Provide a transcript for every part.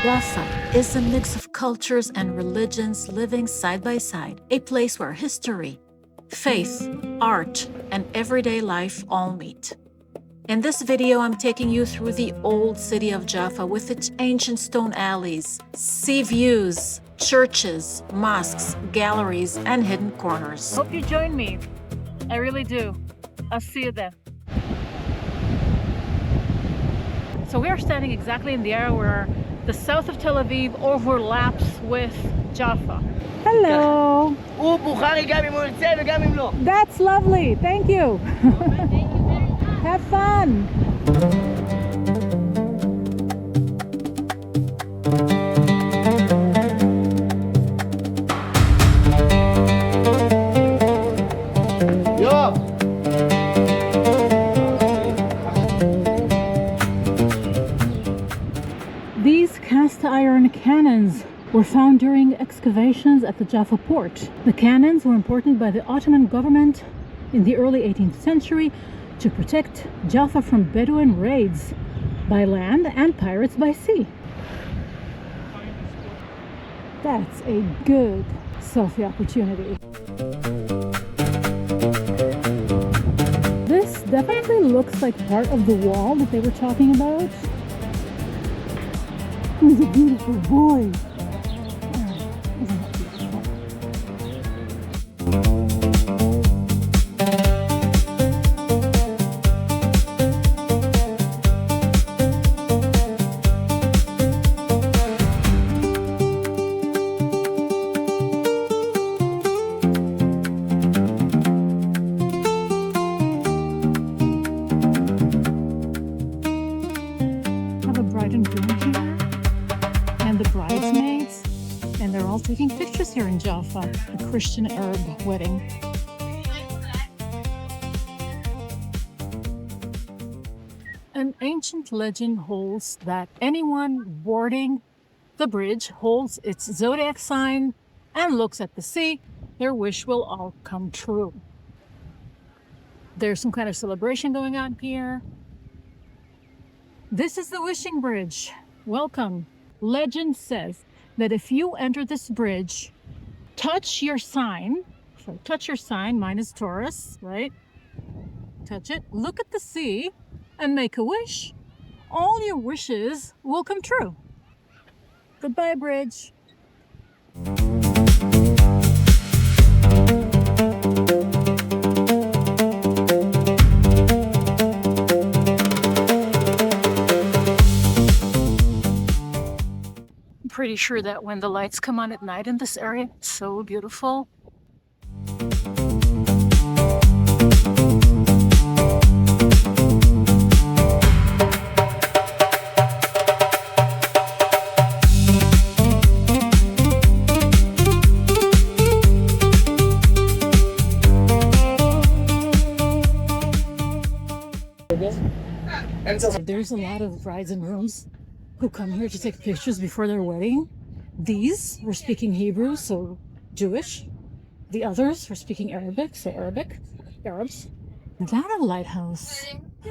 Jaffa is a mix of cultures and religions living side by side, a place where history, faith, art, and everyday life all meet. In this video, I'm taking you through the old city of Jaffa with its ancient stone alleys, sea views, churches, mosques, galleries, and hidden corners. Hope you join me. I really do. I'll see you there. So we are standing exactly in the area where the south of Tel Aviv overlaps with Jaffa. Hello. That's lovely. Thank you. Have fun. These cast iron cannons were found during excavations at the Jaffa port. The cannons were important by the Ottoman government in the early 18th century to protect Jaffa from Bedouin raids by land and pirates by sea. That's a good selfie opportunity. This definitely looks like part of the wall that they were talking about. He's a beautiful boy. Isn't that beautiful? Have a bride and groom here. And the bridesmaids, and they're all taking pictures here in Jaffa, a Christian Arab wedding. An ancient legend holds that anyone boarding the bridge holds its zodiac sign and looks at the sea, their wish will all come true. There's some kind of celebration going on here. This is the wishing bridge. Welcome. Legend says that if you enter this bridge, touch your sign, mine is Taurus, right? Touch it, look at the sea, and make a wish. All your wishes will come true. Goodbye, bridge. Pretty sure that when the lights come on at night in this area, it's so beautiful. There's a lot of brides and grooms who come here to take pictures before their wedding. These were speaking Hebrew, so Jewish. The others were speaking Arabic, so Arabs. That a lighthouse?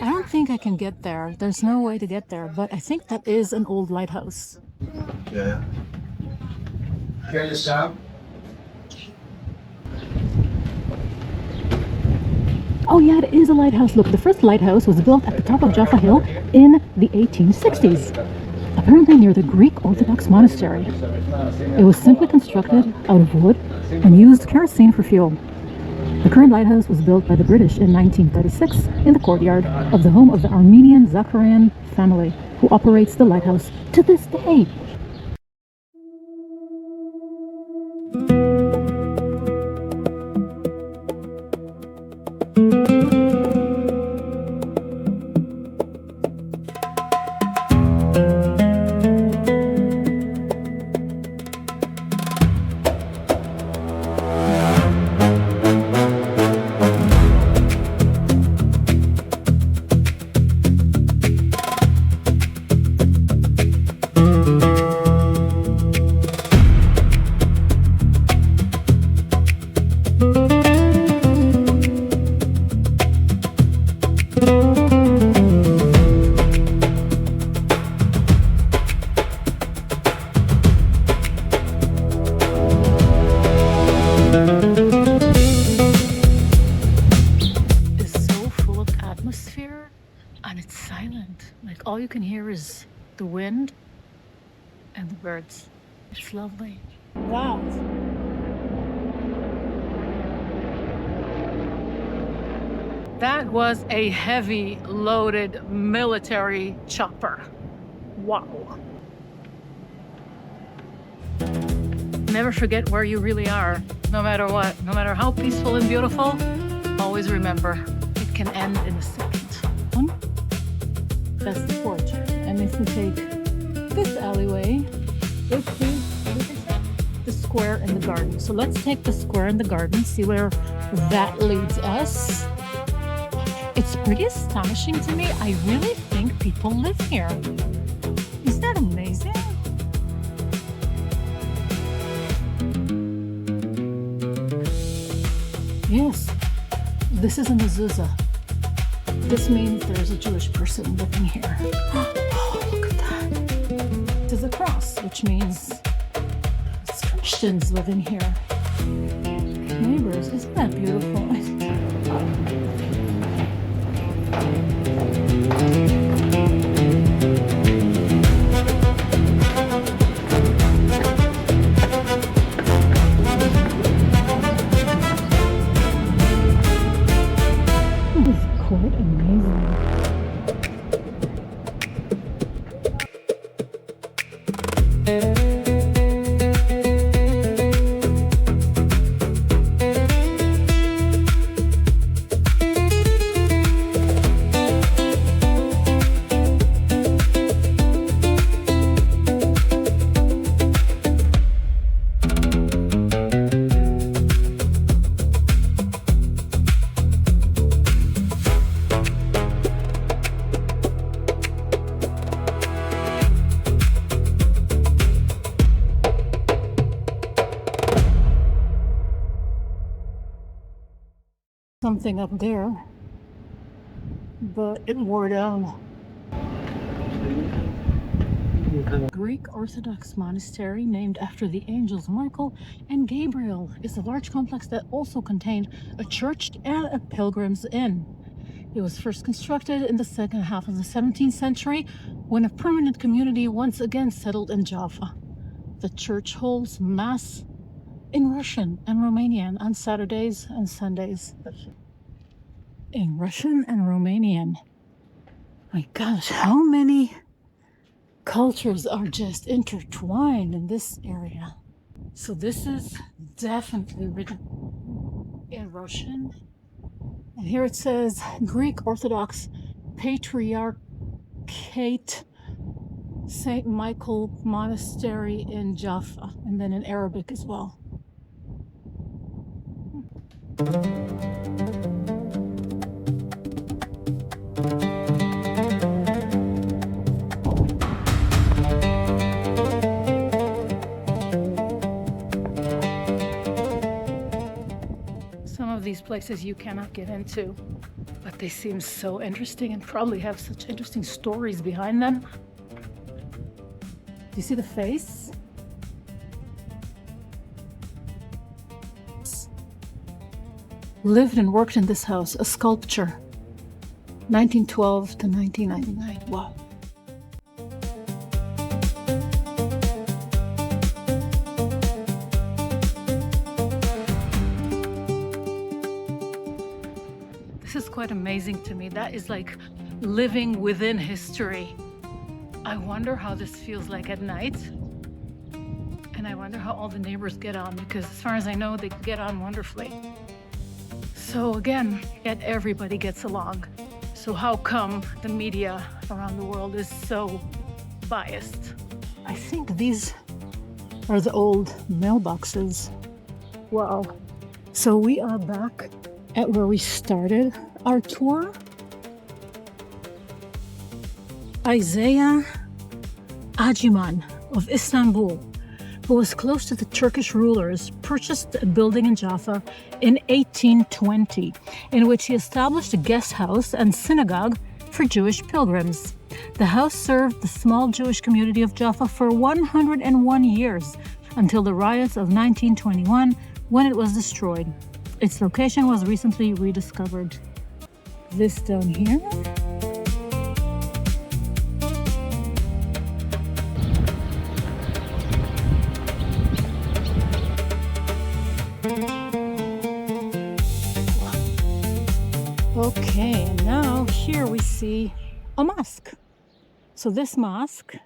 I don't think I can get there. There's no way to get there, but I think that is an old lighthouse. Yeah. Can you stop? Oh yeah, it is a lighthouse. Look, the first lighthouse was built at the top of Jaffa Hill in the 1860s. Apparently near the Greek Orthodox monastery. It was simply constructed out of wood and used kerosene for fuel. The current lighthouse was built by the British in 1936 in the courtyard of the home of the Armenian Zakarian family, who operates the lighthouse to this day. the wind and the birds. It's lovely. Wow. That was a heavy loaded military chopper. Wow. Never forget where you really are, no matter what. No matter how peaceful and beautiful, always remember, it can end in a second. That's the porch. And if we take this alleyway, the square and the garden. So let's take the square and the garden, see where that leads us. It's pretty astonishing to me. I really think people live here. Isn't that amazing? Yes, this is a mezuzah. This means there's a Jewish person living here. Oh, look at that. This is a cross, which means it's Christians living here. Neighbors, isn't that beautiful? Something up there, but it wore down. Greek Orthodox monastery named after the angels Michael and Gabriel is a large complex that also contained a church and a pilgrim's inn. It was first constructed in the second half of the 17th century when a permanent community once again settled in Jaffa. The church holds Mass in Russian and Romanian on Saturdays and Sundays. In Russian and Romanian. My gosh, how many cultures are just intertwined in this area? So this is definitely written in Russian. And here it says Greek Orthodox Patriarchate St. Michael Monastery in Jaffa, and then in Arabic as well. Some of these places you cannot get into, but they seem so interesting and probably have such interesting stories behind them. Do you see the face? Lived and worked in this house, a sculpture, 1912 to 1999. Wow. This is quite amazing to me. That is like living within history. I wonder how this feels like at night. And I wonder how all the neighbors get on, because as far as I know, they get on wonderfully. So again, yet everybody gets along. So how come the media around the world is so biased? I think these are the old mailboxes. Wow. So we are back at where we started our tour. Isaiah Aciman of Istanbul, who was close to the Turkish rulers, purchased a building in Jaffa in 1820, in which he established a guest house and synagogue for Jewish pilgrims. The house served the small Jewish community of Jaffa for 101 years, until the riots of 1921, when it was destroyed. Its location was recently rediscovered. This down here see a mosque. So this mosque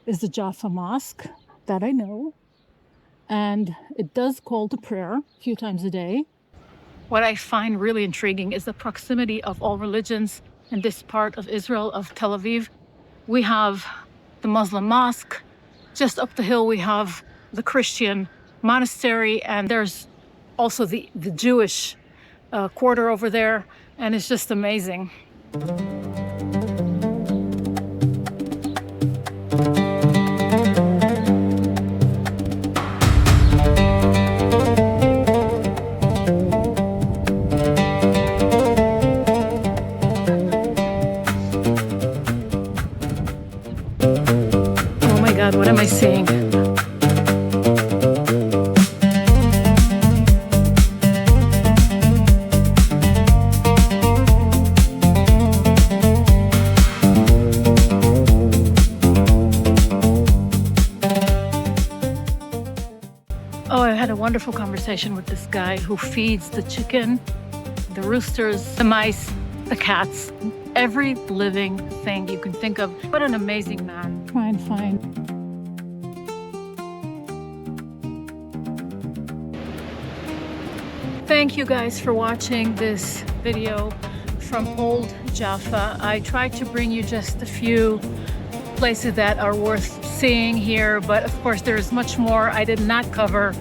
is the Jaffa Mosque that I know, and it does call to prayer a few times a day. What I find really intriguing is the proximity of all religions in this part of Israel, of Tel Aviv. We have the Muslim mosque. Just up the hill, we have the Christian monastery, and there's also the Jewish quarter over there, and it's just amazing. Oh my God, what am I seeing? Oh, I had a wonderful conversation with this guy who feeds the chicken, the roosters, the mice, the cats, every living thing you can think of. What an amazing man. Try and find. Thank you guys for watching this video from Old Jaffa. I tried to bring you just a few places that are worth seeing here, but of course there's much more I did not cover